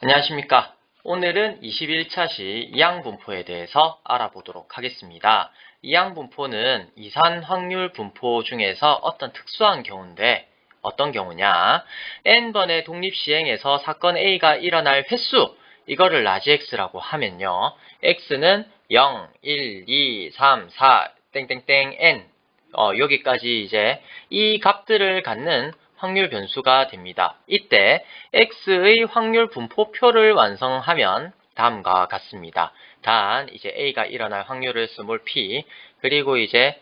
안녕하십니까. 오늘은 21차 시 이항분포에 대해서 알아보도록 하겠습니다. 이항분포는 이산 확률 분포 중에서 어떤 특수한 경우인데 어떤 경우냐? n번의 독립시행에서 사건 A가 일어날 횟수, 이거를 라지 X라고 하면요. X는 0, 1, 2, 3, 4, 땡땡땡 n 여기까지 이제 이 값들을 갖는 확률 변수가 됩니다. 이때 x의 확률 분포표를 완성하면 다음과 같습니다. 단 이제 a가 일어날 확률을 스몰 p, 그리고 이제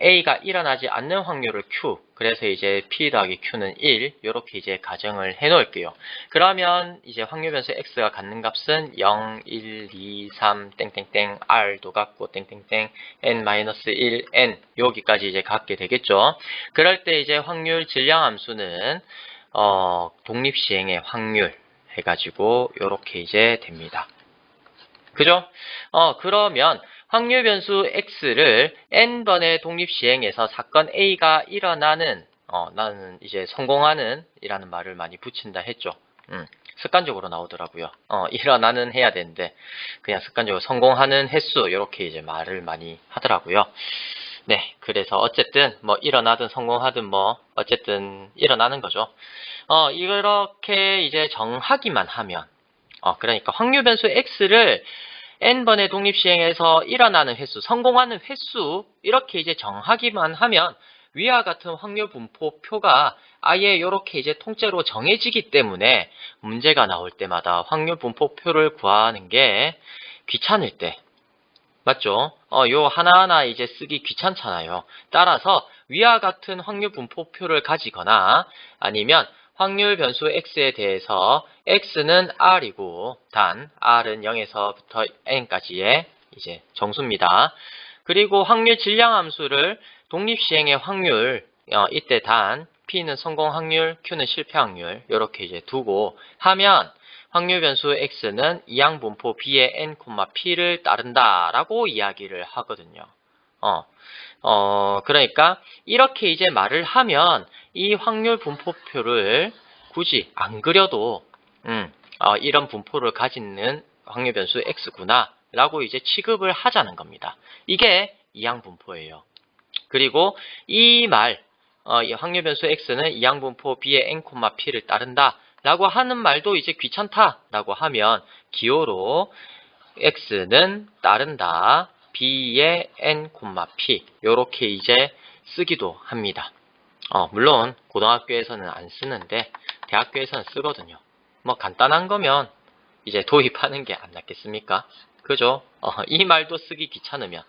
a가 일어나지 않는 확률을 q, 그래서 이제 p 더하기 q는 1, 이렇게 이제 가정을 해 놓을게요. 그러면 이제 확률 변수 x가 갖는 값은 0, 1, 2, 3, 땡땡땡, r도 갖고 땡땡땡, n-1, n, 여기까지 이제 갖게 되겠죠. 그럴 때 이제 확률 질량 함수는 독립시행의 확률 해가지고 요렇게 이제 됩니다. 그죠? 그러면 확률 변수 x를 n번의 독립시행에서 사건 A가 일어나는, 나는 이제 성공하는 이라는 말을 많이 붙인다 했죠. 습관적으로 나오더라고요. 일어나는 해야 되는데, 그냥 습관적으로 성공하는 횟수, 이렇게 이제 말을 많이 하더라고요. 네, 그래서 어쨌든 뭐 일어나든 성공하든 뭐 어쨌든 일어나는 거죠. 이렇게 이제 정하기만 하면, 그러니까 확률 변수 x를 n번의 독립시행에서 일어나는 횟수, 성공하는 횟수, 이렇게 이제 정하기만 하면 위와 같은 확률 분포표가 아예 이렇게 이제 통째로 정해지기 때문에 문제가 나올 때마다 확률 분포표를 구하는 게 귀찮을 때, 맞죠? 요 하나하나 이제 쓰기 귀찮잖아요. 따라서 위와 같은 확률 분포표를 가지거나 아니면 확률 변수 x에 대해서 x는 r이고 단 r은 0에서부터 n까지의 이제 정수입니다. 그리고 확률 질량 함수를 독립시행의 확률, 이때 단 p는 성공 확률, q는 실패 확률 이렇게 이제 두고 하면 확률 변수 x는 이항분포 b의 n, p를 따른다 라고 이야기를 하거든요. 그러니까 이렇게 이제 말을 하면 이 확률 분포표를 굳이 안 그려도 이런 분포를 가지는 확률 변수 x구나 라고 이제 취급을 하자는 겁니다. 이게 이항분포예요. 그리고 이 말, 이 확률 변수 x는 이항분포 b의 n, p를 따른다 라고 하는 말도 이제 귀찮다라고 하면 기호로 x는 따른다 b의 n, p 요렇게 이제 쓰기도 합니다. 물론 고등학교에서는 안 쓰는데 대학교에서는 쓰거든요. 뭐 간단한 거면 이제 도입하는 게 안 낫겠습니까? 그죠? 이 말도 쓰기 귀찮으면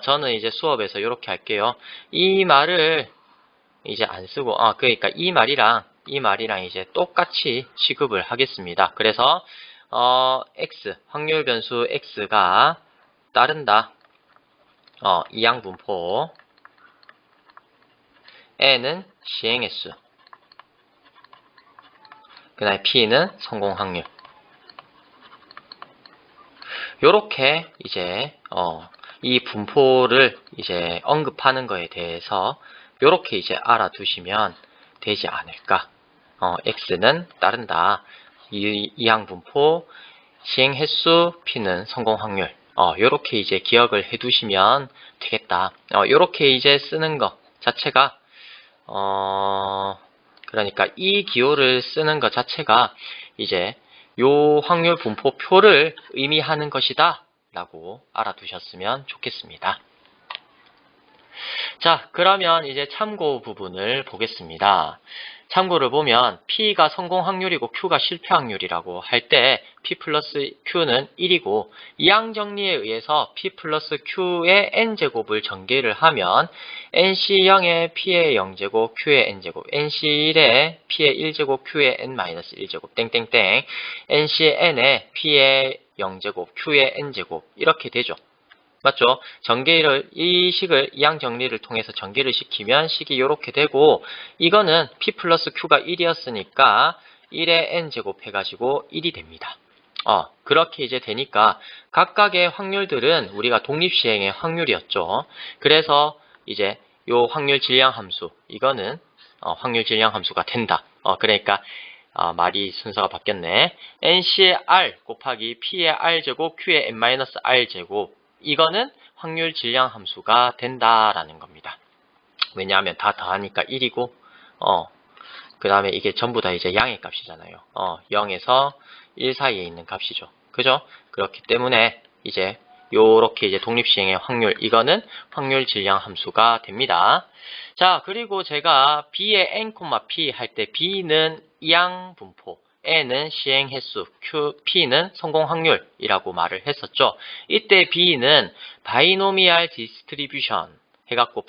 저는 이제 수업에서 이렇게 할게요. 이 말을 이제 안 쓰고 그러니까 이 말이랑 이제 똑같이 취급을 하겠습니다. 그래서 x 확률 변수 x가 따른다. 이항분포 n은 시행 횟수, 그 다음에 p는 성공 확률. 요렇게 이제 이 분포를 이제 언급하는 거에 대해서 요렇게 이제 알아두시면 되지 않을까. x는 따른다. 이항분포 시행 횟수, p는 성공 확률. 요렇게 이제 기억을 해두시면 되겠다. 요렇게 이제 쓰는 것 자체가 그러니까 이 기호를 쓰는 것 자체가 이제 요 확률 분포표를 의미하는 것이다 라고 알아두셨으면 좋겠습니다. 자, 그러면 이제 참고 부분을 보겠습니다. 참고를 보면 P가 성공 확률이고 Q가 실패 확률이라고 할 때 P 플러스 Q는 1이고 이항정리에 의해서 P 플러스 Q의 n제곱을 전개를 하면 NC0의 P의 0제곱, Q의 n제곱, NC1의 P의 1제곱, Q의 n-1제곱, 땡땡땡, NCn의 P의 0제곱, Q의 n제곱 이렇게 되죠. 맞죠? 이 식을 이항 정리를 통해서 전개를 시키면 식이 이렇게 되고 이거는 P 플러스 Q가 1이었으니까 1의 n제곱 해가지고 1이 됩니다. 그렇게 이제 되니까 각각의 확률들은 우리가 독립시행의 확률이었죠. 그래서 이제 요 확률 질량 함수, 이거는 확률 질량 함수가 된다. 그러니까 말이 순서가 바뀌었네. NC의 R 곱하기 P의 R제곱 Q의 N-R제곱. 이거는 확률 질량 함수가 된다라는 겁니다. 왜냐하면 다 더하니까 1이고, 그 다음에 이게 전부 다 이제 양의 값이잖아요. 0에서 1 사이에 있는 값이죠. 그죠? 그렇기 때문에 이제 요렇게 이제 독립시행의 확률, 이거는 확률 질량 함수가 됩니다. 자, 그리고 제가 B의 N, P 할 때 B는 이항 분포, N은 시행 횟수, P는 성공 확률이라고 말을 했었죠. 이때 B는 바이노미알 디스트리뷰션 해갖고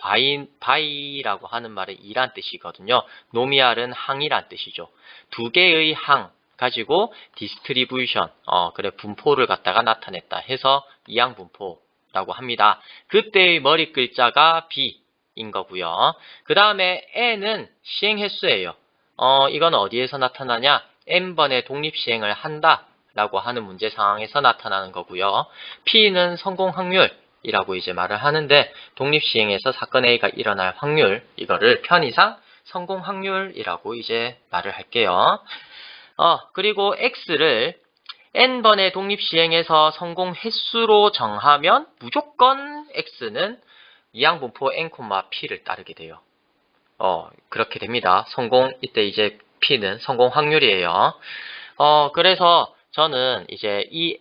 바이라고 하는 말은 이란 뜻이거든요. 노미알은 항이란 뜻이죠. 두 개의 항 가지고 디스트리뷰션, 그래 분포를 갖다가 나타냈다 해서 이항 분포라고 합니다. 그때의 머리 글자가 B인 거고요. 그 다음에 N은 시행 횟수예요. 이건 어디에서 나타나냐? N번의 독립 시행을 한다 라고 하는 문제 상황에서 나타나는 거고요. P는 성공 확률이라고 이제 말을 하는데, 독립 시행에서 사건 A가 일어날 확률, 이거를 편의상 성공 확률이라고 이제 말을 할게요. 그리고 X를 N번의 독립 시행에서 성공 횟수로 정하면 무조건 X는 이항 분포 N, P를 따르게 돼요. 그렇게 됩니다. 이때 이제 P는 성공 확률이에요. 그래서 저는 이제 이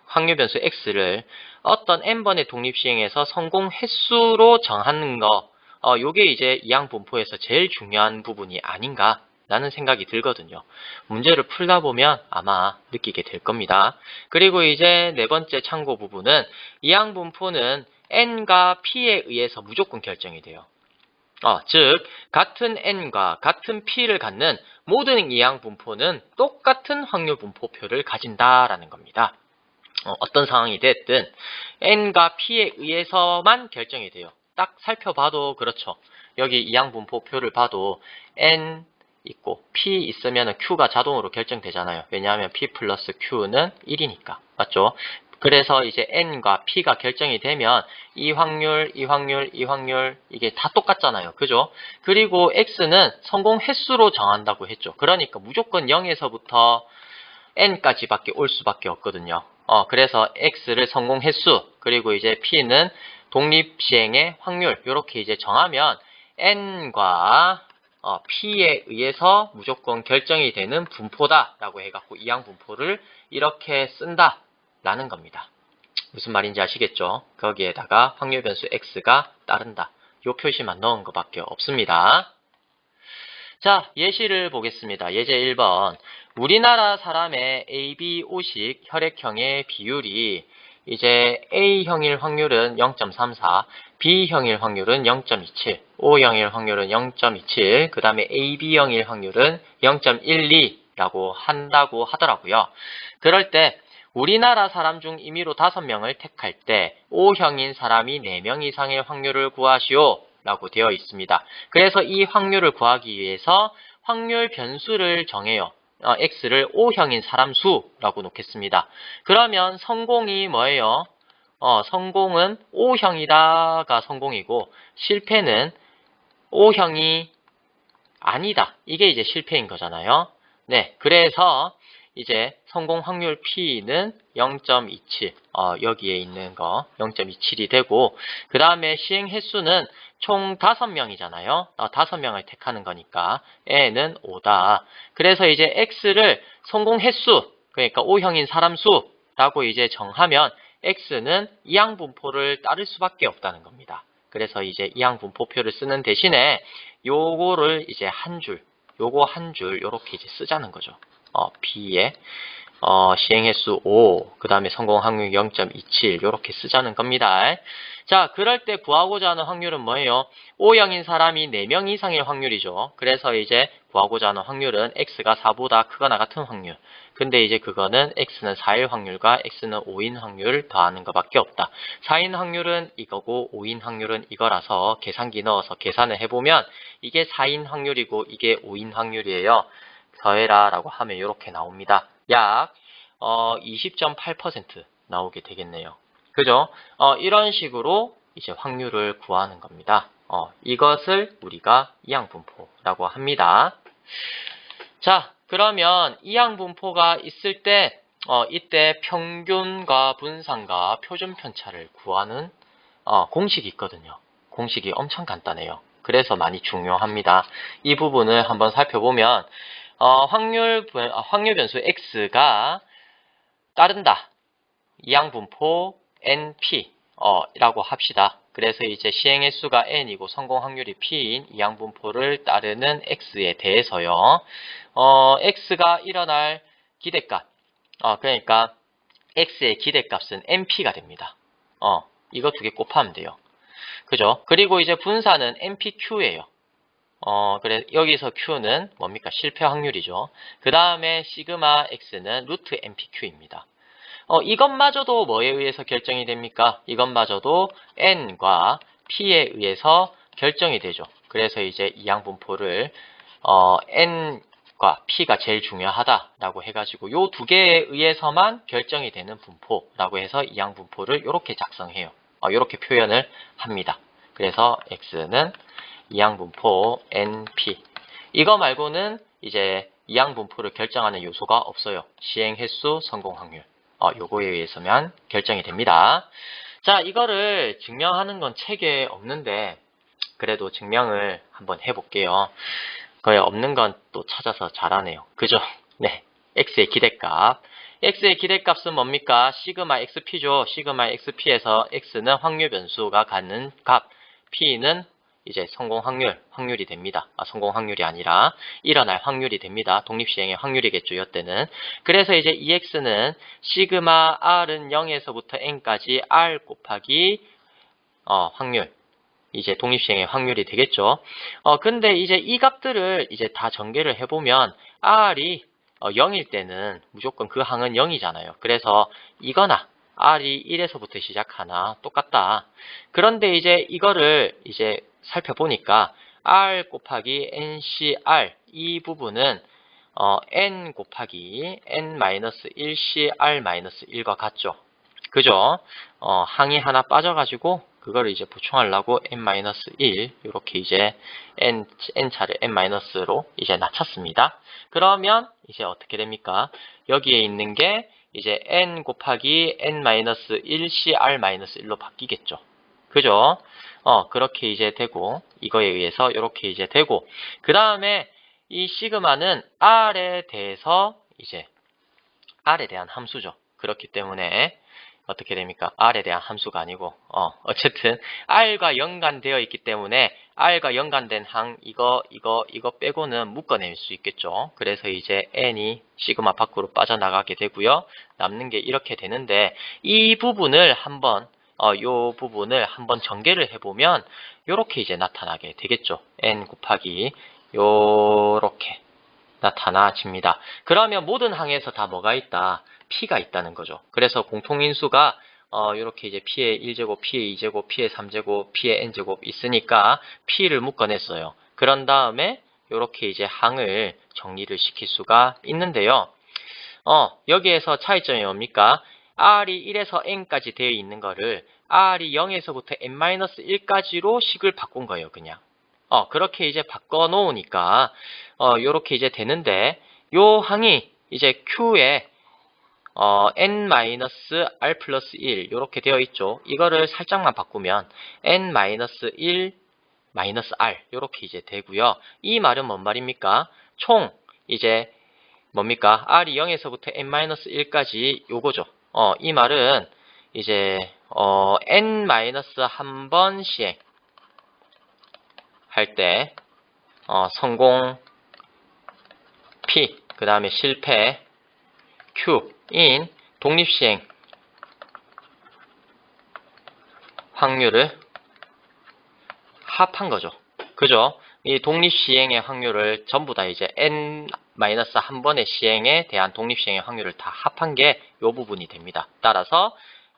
확률 변수 X를 어떤 N번의 독립 시행에서 성공 횟수로 정하는 거, 요게 이제 이항 분포에서 제일 중요한 부분이 아닌가 라는 생각이 들거든요. 문제를 풀다 보면 아마 느끼게 될 겁니다. 그리고 이제 네 번째 참고 부분은 이항 분포는 N과 P에 의해서 무조건 결정이 돼요. 즉 같은 N과 같은 P를 갖는 모든 이항 분포는 똑같은 확률 분포표를 가진다라는 겁니다. 어떤 상황이 됐든 N과 P에 의해서만 결정이 돼요. 딱 살펴봐도 그렇죠. 여기 이항 분포표를 봐도 N 있고 P 있으면 Q가 자동으로 결정되잖아요. 왜냐하면 P 플러스 Q는 1이니까. 맞죠? 그래서 이제 N과 P가 결정이 되면 이 확률, 이 확률, 이 확률 이게 다 똑같잖아요. 그죠? 그리고 X는 성공 횟수로 정한다고 했죠. 그러니까 무조건 0에서부터 N까지밖에 올 수밖에 없거든요. 그래서 X를 성공 횟수, 그리고 이제 P는 독립 시행의 확률, 이렇게 이제 정하면 N과 P에 의해서 무조건 결정이 되는 분포다라고 해갖고 이항 분포를 이렇게 쓴다라는 겁니다. 무슨 말인지 아시겠죠? 거기에다가 확률 변수 X가 따른다. 요 표시만 넣은 것밖에 없습니다. 자, 예시를 보겠습니다. 예제 1번. 우리나라 사람의 ABO식 혈액형의 비율이 이제 A형일 확률은 0.34, B형일 확률은 0.27, O형일 확률은 0.27, 그 다음에 AB형일 확률은 0.12라고 한다고 하더라고요. 그럴 때 우리나라 사람 중 임의로 5명을 택할 때 O형인 사람이 4명 이상의 확률을 구하시오 라고 되어 있습니다. 그래서 이 확률을 구하기 위해서 확률 변수를 정해요. X를 O형인 사람 수라고 놓겠습니다. 그러면 성공이 뭐예요? 성공은 O형이다가 성공이고 실패는 O형이 아니다. 이게 이제 실패인 거잖아요. 네, 그래서 이제 성공 확률 P는 0.27, 여기에 있는 거 0.27이 되고, 그 다음에 시행 횟수는 총 5명이잖아요. 5명을 택하는 거니까 N은 5다. 그래서 이제 X를 성공 횟수, 그러니까 O형인 사람 수라고 이제 정하면 X는 이항 분포를 따를 수밖에 없다는 겁니다. 그래서 이제 이항 분포표를 쓰는 대신에 요거를 이제 요거 한 줄 요렇게 이제 쓰자는 거죠. B에 시행 횟수 5, 그 다음에 성공 확률 0.27 요렇게 쓰자는 겁니다. 자, 그럴 때 구하고자 하는 확률은 뭐예요? O형인 사람이 4명 이상의 확률이죠. 그래서 이제 구하고자 하는 확률은 X가 4보다 크거나 같은 확률. 근데 이제 그거는 X는 4일 확률과 X는 5인 확률 더하는 것밖에 없다. 4인 확률은 이거고 5인 확률은 이거라서 계산기 넣어서 계산을 해보면 이게 4인 확률이고 이게 5인 확률이에요. 더해라 라고 하면 이렇게 나옵니다. 약 20.8% 나오게 되겠네요. 그죠? 이런 식으로 이제 확률을 구하는 겁니다. 이것을 우리가 이항분포라고 합니다. 자, 그러면 이항분포가 있을 때 이때 평균과 분산과 표준 편차를 구하는 공식이 있거든요. 공식이 엄청 간단해요. 그래서 많이 중요합니다. 이 부분을 한번 살펴보면 확률 변수 x가 따른다. 이항분포 NP 라고 합시다. 그래서 이제 시행 횟수가 n이고 성공 확률이 p인 이항분포를 따르는 x에 대해서요. x가 일어날 기대값, 그러니까 x의 기대값은 np가 됩니다. 이거 두 개 곱하면 돼요. 그죠? 그리고 이제 분산은 npq예요. 그래 여기서 q는 뭡니까? 실패 확률이죠. 그 다음에 시그마 x는 루트 npq입니다. 이것마저도 뭐에 의해서 결정이 됩니까? 이것마저도 n과 p에 의해서 결정이 되죠. 그래서 이제 이항분포를 n과 p가 제일 중요하다라고 해가지고 요 두 개에 의해서만 결정이 되는 분포라고 해서 이항분포를 이렇게 작성해요. 이렇게 표현을 합니다. 그래서 x는 이항분포 np. 이거 말고는 이제 이항분포를 결정하는 요소가 없어요. 시행 횟수, 성공 확률. 요거에 의해서만 결정이 됩니다. 자, 이거를 증명하는 건 책에 없는데 그래도 증명을 한번 해볼게요. 거의 없는 건 또 찾아서 잘하네요. 그죠? 네, x의 기대값. x의 기대값은 뭡니까? 시그마 xp죠. 시그마 xp에서 x는 확률 변수가 갖는 값, p는 이제 성공 확률이 됩니다. 성공 확률이 아니라 일어날 확률이 됩니다. 독립시행의 확률이겠죠, 이때는. 그래서 이제 EX는 시그마 R은 0에서부터 N까지 R 곱하기 확률. 이제 독립시행의 확률이 되겠죠. 근데 이제 이 값들을 이제 다 전개를 해보면 R이 0일 때는 무조건 그 항은 0이잖아요. 그래서 이거나 R이 1에서부터 시작하나 똑같다. 그런데 이제 이거를 이제 살펴보니까 R 곱하기 NCR 이 부분은 N 곱하기 N-1CR-1과 같죠. 그죠? 항이 하나 빠져가지고 그거를 이제 보충하려고 N-1 이렇게 이제 N차를 N-로 이제 낮췄습니다. 그러면 이제 어떻게 됩니까? 여기에 있는 게 이제 N 곱하기 N-1CR-1로 바뀌겠죠. 그죠? 그렇게 이제 되고, 이거에 의해서 이렇게 이제 되고, 그 다음에 이 시그마는 R에 대해서 이제, R에 대한 함수죠. 그렇기 때문에, 어떻게 됩니까? R에 대한 함수가 아니고, 어쨌든, R과 연관되어 있기 때문에, R과 연관된 항, 이거 빼고는 묶어낼 수 있겠죠. 그래서 이제 N이 시그마 밖으로 빠져나가게 되고요. 남는 게 이렇게 되는데, 이 부분을 한번 전개를 해보면 요렇게 이제 나타나게 되겠죠. n 곱하기 요렇게 나타나집니다. 그러면 모든 항에서 다 뭐가 있다? p가 있다는 거죠. 그래서 공통인수가 요렇게 이제 p의 1제곱, p의 2제곱, p의 3제곱, p의 n제곱 있으니까 p를 묶어냈어요. 그런 다음에 요렇게 이제 항을 정리를 시킬 수가 있는데요. 여기에서 차이점이 뭡니까? R이 1에서 N까지 되어 있는 거를 R이 0에서부터 N-1까지로 식을 바꾼 거예요, 그냥. 그렇게 이제 바꿔 놓으니까, 요렇게 이제 되는데, 요 항이 이제 Q에, N-R 플러스 1, 요렇게 되어 있죠. 이거를 살짝만 바꾸면, N-1, 마이너스 R, 요렇게 이제 되고요. 이 말은 뭔 말입니까? 총, 이제, 뭡니까? R이 0에서부터 N-1까지 요거죠. 이 말은 이제 N-1번 시행 할 때 성공 P 그 다음에 실패 Q인 독립시행 확률을 합한 거죠. 그죠? 이 독립시행의 확률을 전부 다 이제 N-1번의 시행에 대한 독립시행의 확률을 다 합한 게 이 부분이 됩니다. 따라서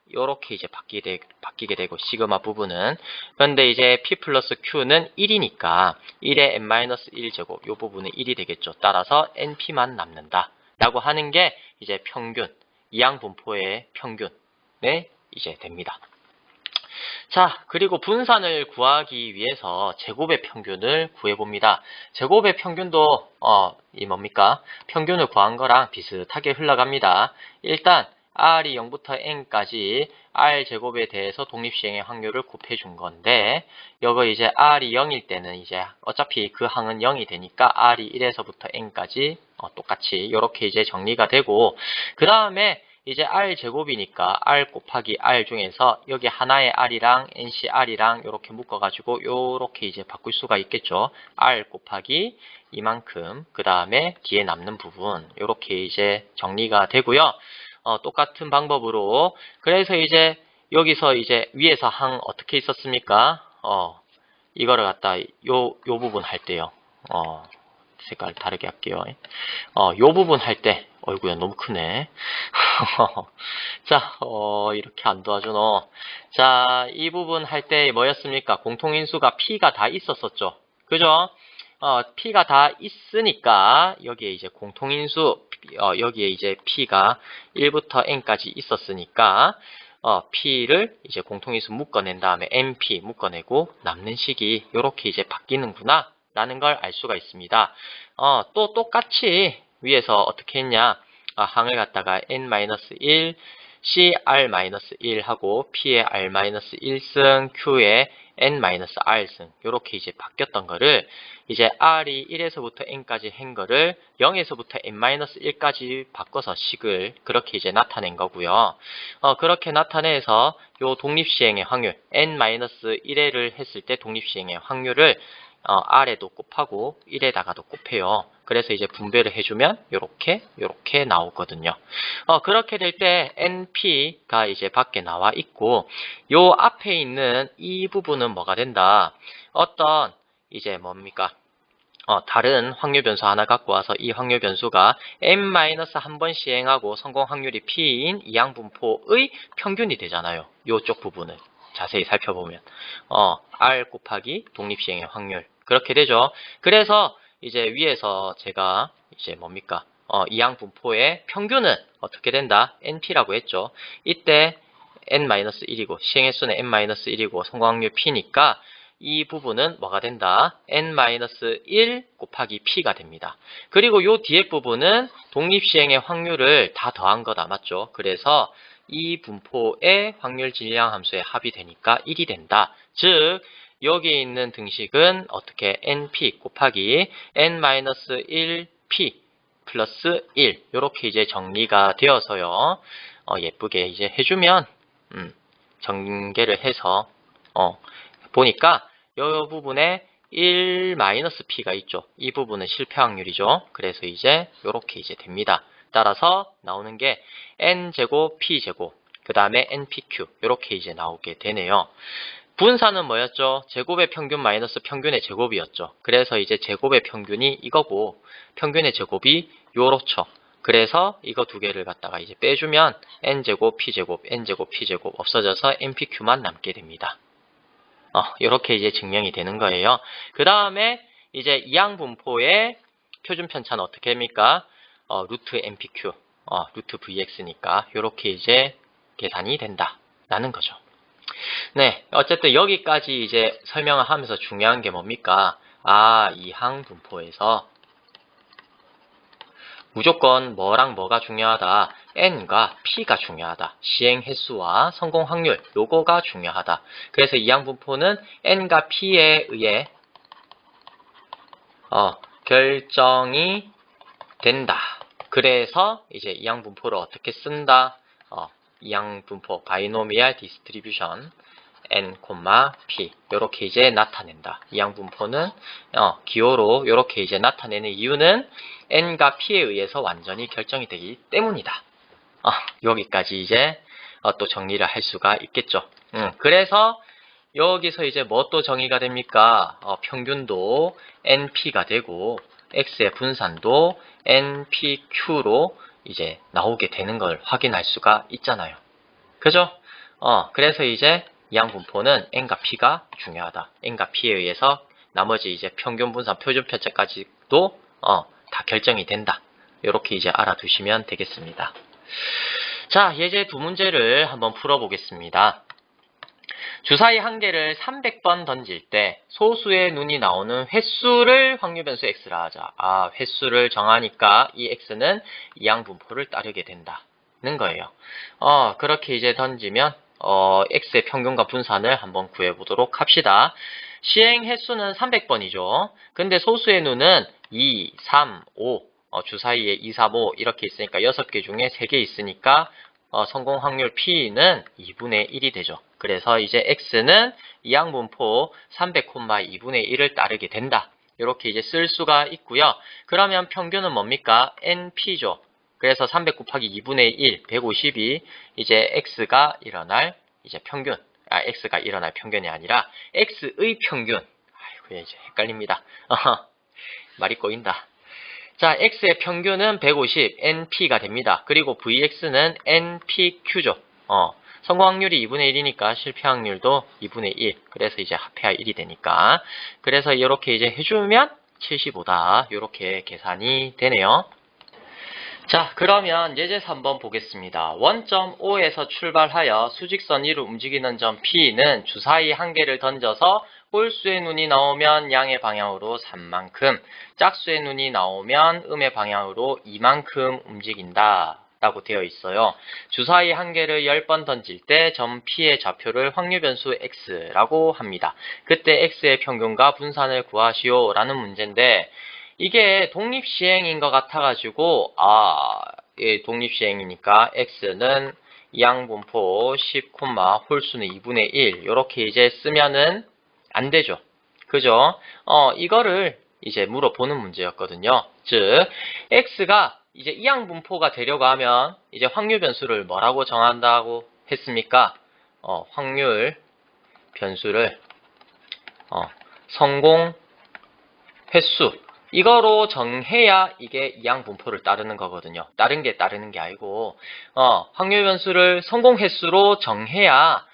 이렇게 이제 바뀌게 되고 시그마 부분은 그런데 이제 P 플러스 Q는 1이니까 1의 N-1제곱 이 부분은 1이 되겠죠. 따라서 NP만 남는다 라고 하는 게 이제 평균 이항분포의 평균에 이제 됩니다. 자, 그리고 분산을 구하기 위해서 제곱의 평균을 구해봅니다. 제곱의 평균도 이 뭡니까? 평균을 구한 거랑 비슷하게 흘러갑니다. 일단 R이 0부터 N까지 R제곱에 대해서 독립시행의 확률을 곱해준 건데, 이거 이제 R이 0일 때는 이제 어차피 그 항은 0이 되니까 R이 1에서부터 N까지 똑같이 이렇게 이제 정리가 되고, 그 다음에 이제 R제곱이니까 R 곱하기 R 중에서 여기 하나의 R이랑 NCR이랑 이렇게 묶어가지고 이렇게 이제 바꿀 수가 있겠죠. R 곱하기 이만큼, 그 다음에 뒤에 남는 부분 이렇게 이제 정리가 되고요. 똑같은 방법으로, 그래서 이제 여기서 이제 위에서 항 어떻게 있었습니까? 이거를 갖다 요 부분 할 때요. 색깔 다르게 할게요. 요 부분 할 때, 어이구야, 너무 크네. 자, 이렇게 안 도와주노. 자, 이 부분 할 때 뭐였습니까? 공통인수가 P가 다 있었었죠. 그죠? P가 다 있으니까, 여기에 이제 공통인수, 여기에 이제 P가 1부터 N까지 있었으니까, P를 이제 공통인수 묶어낸 다음에 NP 묶어내고 남는 식이 이렇게 이제 바뀌는구나 라는 걸 알 수가 있습니다. 또 똑같이 위에서 어떻게 했냐, 항을 갖다가 N-1, CR-1 하고 P의 R-1승, Q의 N-R승 이렇게 이제 바뀌었던 거를 이제 R이 1에서부터 N까지 한 거를 0에서부터 N-1까지 바꿔서 식을 그렇게 이제 나타낸 거고요. 그렇게 나타내서 요 독립시행의 확률 N-1를 했을 때 독립시행의 확률을 R에도 곱하고 1에다가도 곱해요. 그래서 이제 분배를 해주면 요렇게 나오거든요. 그렇게 될 때 NP가 이제 밖에 나와 있고, 요 앞에 있는 이 부분은 뭐가 된다? 어떤 이제 뭡니까? 다른 확률 변수 하나 갖고 와서 이 확률 변수가 n-한 번 시행하고 성공 확률이 P인 이항분포의 평균이 되잖아요. 요쪽 부분을 자세히 살펴보면 R 곱하기 독립시행의 확률 그렇게 되죠. 그래서 이제 위에서 제가 이제 뭡니까? 이항분포의 평균은 어떻게 된다? NP라고 했죠. 이때 n-1이고 시행횟수는 n-1이고 성공 확률 P니까 이 부분은 뭐가 된다? n-1 곱하기 P가 됩니다. 그리고 요 뒤에 부분은 독립시행의 확률을 다 더한 거다. 맞죠? 그래서 이 분포의 확률 질량 함수의 합이 되니까 1이 된다. 즉 여기 있는 등식은 어떻게 np 곱하기 n-1p 플러스 1 이렇게 이제 정리가 되어서요. 예쁘게 이제 해주면 전개를 해서 보니까 이 부분에 1-p가 있죠. 이 부분은 실패 확률이죠. 그래서 이제 이렇게 이제 됩니다. 따라서 나오는 게 n제곱 p제곱 그 다음에 npq 이렇게 이제 나오게 되네요. 분산은 뭐였죠? 제곱의 평균 마이너스 평균의 제곱이었죠. 그래서 이제 제곱의 평균이 이거고 평균의 제곱이 요렇죠. 그래서 이거 두 개를 갖다가 이제 빼주면 n제곱 p제곱 n제곱 p제곱 없어져서 npq만 남게 됩니다. 이렇게 이제 증명이 되는 거예요. 그 다음에 이제 이항분포의 표준 편차는 어떻게 됩니까? 루트 npq, 루트 vx니까 이렇게 이제 계산이 된다라는 거죠. 네, 어쨌든 여기까지 이제 설명을 하면서 중요한 게 뭡니까? 이항분포에서 무조건 뭐랑 뭐가 중요하다? n과 p가 중요하다. 시행 횟수와 성공 확률 요거가 중요하다. 그래서 이항분포는 n과 p에 의해 결정이 된다. 그래서 이제 이항분포를 어떻게 쓴다? 이항분포 바이노미얼 디스트리뷰션 n, p 이렇게 이제 나타낸다. 이항분포는 기호로 이렇게 이제 나타내는 이유는 n과 p에 의해서 완전히 결정이 되기 때문이다. 여기까지 이제 또 정리를 할 수가 있겠죠. 그래서 여기서 이제 뭐 또 정의가 됩니까? 평균도 np가 되고 x의 분산도 npq로 이제 나오게 되는 걸 확인할 수가 있잖아요. 그죠? 그래서 이제 이항분포는 n과 p가 중요하다. n과 p에 의해서 나머지 이제 평균 분산, 표준 편차까지도 다 결정이 된다. 이렇게 이제 알아두시면 되겠습니다. 자, 예제 두 문제를 한번 풀어보겠습니다. 주사위 한 개를 300번 던질 때 소수의 눈이 나오는 횟수를 확률변수 x라 하자. 횟수를 정하니까 이 x는 이항분포를 따르게 된다는 거예요. 그렇게 이제 던지면 x의 평균과 분산을 한번 구해보도록 합시다. 시행 횟수는 300번이죠. 근데 소수의 눈은 2, 3, 5, 주사위에 2, 3, 5 이렇게 있으니까 6개 중에 3개 있으니까 성공 확률 P는 2분의 1이 되죠. 그래서 이제 X는 이항분포 300,2분의 1을 따르게 된다. 이렇게 이제 쓸 수가 있고요. 그러면 평균은 뭡니까? NP죠. 그래서 300 곱하기 2분의 1, 152, 이제 X가 일어날 이제 평균. X가 일어날 평균이 아니라 X의 평균. 아이고, 이제 헷갈립니다. 말이 꼬인다. 자, X의 평균은 150, NP가 됩니다. 그리고 VX는 NPQ죠. 성공 확률이 2분의 1이니까 실패 확률도 2분의 1. 그래서 이제 합해야 1이 되니까. 그래서 이렇게 이제 해주면 75다. 이렇게 계산이 되네요. 자, 그러면 예제에서 한번 보겠습니다. 원점 O에서 출발하여 수직선 위로 움직이는 점 P는 주사위 한 개를 던져서 홀수의 눈이 나오면 양의 방향으로 3만큼, 짝수의 눈이 나오면 음의 방향으로 2만큼 움직인다 라고 되어 있어요. 주사위 한 개를 10번 던질 때 점 P의 좌표를 확률변수 X라고 합니다. 그때 X의 평균과 분산을 구하시오 라는 문제인데, 이게 독립시행인 것 같아가지고 예, 독립시행이니까 x는 이항분포 10, 홀수는 2분의 1 이렇게 이제 쓰면은 안 되죠. 그죠? 이거를 이제 물어보는 문제였거든요. 즉 x가 이제 이항분포가 되려고 하면 이제 확률 변수를 뭐라고 정한다고 했습니까? 확률 변수를 성공 횟수 이거로 정해야 이게 이항분포를 따르는 거거든요. 다른 게 따르는 게 아니고 확률 변수를 성공 횟수로 정해야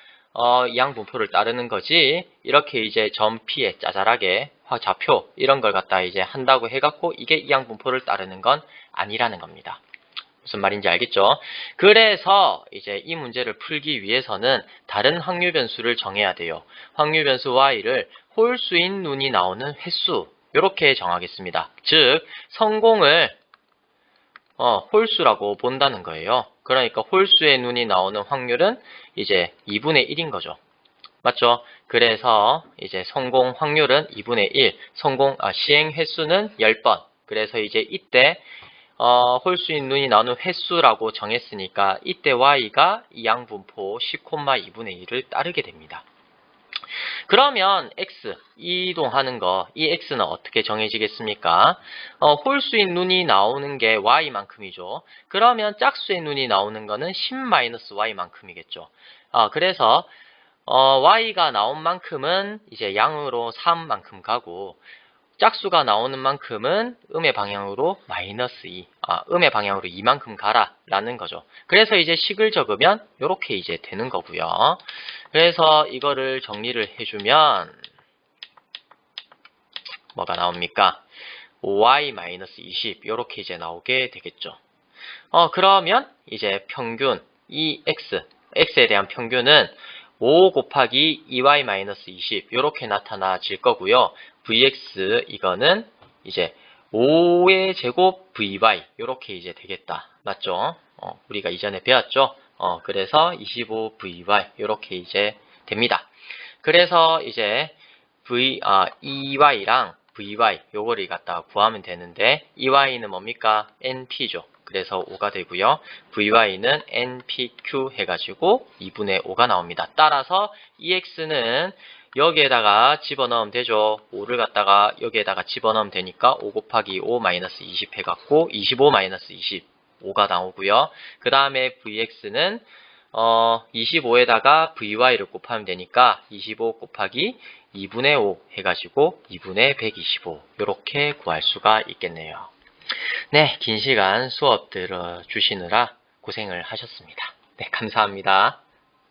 이항분포를 따르는 거지. 이렇게 이제 점 P에 짜잘하게 좌표 이런 걸 갖다 이제 한다고 해갖고 이게 이항분포를 따르는 건 아니라는 겁니다. 무슨 말인지 알겠죠? 그래서 이제 이 문제를 풀기 위해서는 다른 확률 변수를 정해야 돼요. 확률 변수 y를 홀수인 눈이 나오는 횟수 이렇게 정하겠습니다. 즉 성공을 홀수라고 본다는 거예요. 그러니까 홀수의 눈이 나오는 확률은 이제 2분의 1인 거죠. 맞죠? 그래서 이제 성공 확률은 2분의 1, 시행 횟수는 10번. 그래서 이제 이때 홀수인 눈이 나오는 횟수라고 정했으니까 이때 y가 이항분포 10,2분의 1을 따르게 됩니다. 그러면 x 이동하는 거, 이 x는 어떻게 정해지겠습니까? 홀수인 눈이 나오는 게 y만큼이죠. 그러면 짝수의 눈이 나오는 거는 10-y만큼이겠죠. 그래서 y가 나온 만큼은 이제 양으로 3만큼 가고 짝수가 나오는 만큼은 음의 방향으로 -2, 음의 방향으로 2만큼 가라 라는 거죠. 그래서 이제 식을 적으면 이렇게 이제 되는 거고요. 그래서 이거를 정리를 해주면 뭐가 나옵니까? 5y-20 이렇게 이제 나오게 되겠죠. 그러면 이제 평균 이 x에 대한 평균은 5 곱하기 2y-20 이렇게 나타나질 거고요. vx 이거는 이제 5의 제곱 vy 이렇게 이제 되겠다. 맞죠? 우리가 이전에 배웠죠? 그래서 25vy 이렇게 이제 됩니다. 그래서 이제 EY랑 VY 요거를 갖다가 구하면 되는데 EY는 뭡니까? NP죠. 그래서 5가 되고요. VY는 NPQ 해가지고 2분의 5가 나옵니다. 따라서 EX는 여기에다가 집어넣으면 되죠. 5를 갖다가 여기에다가 집어넣으면 되니까 5 곱하기 5-20 해갖고 25-20 5가 나오고요. 그 다음에 VX는 25에다가 VY를 곱하면 되니까 25 곱하기 2분의 5 해가지고 2분의 125 이렇게 구할 수가 있겠네요. 네, 긴 시간 수업 들어주시느라 고생을 하셨습니다. 네, 감사합니다.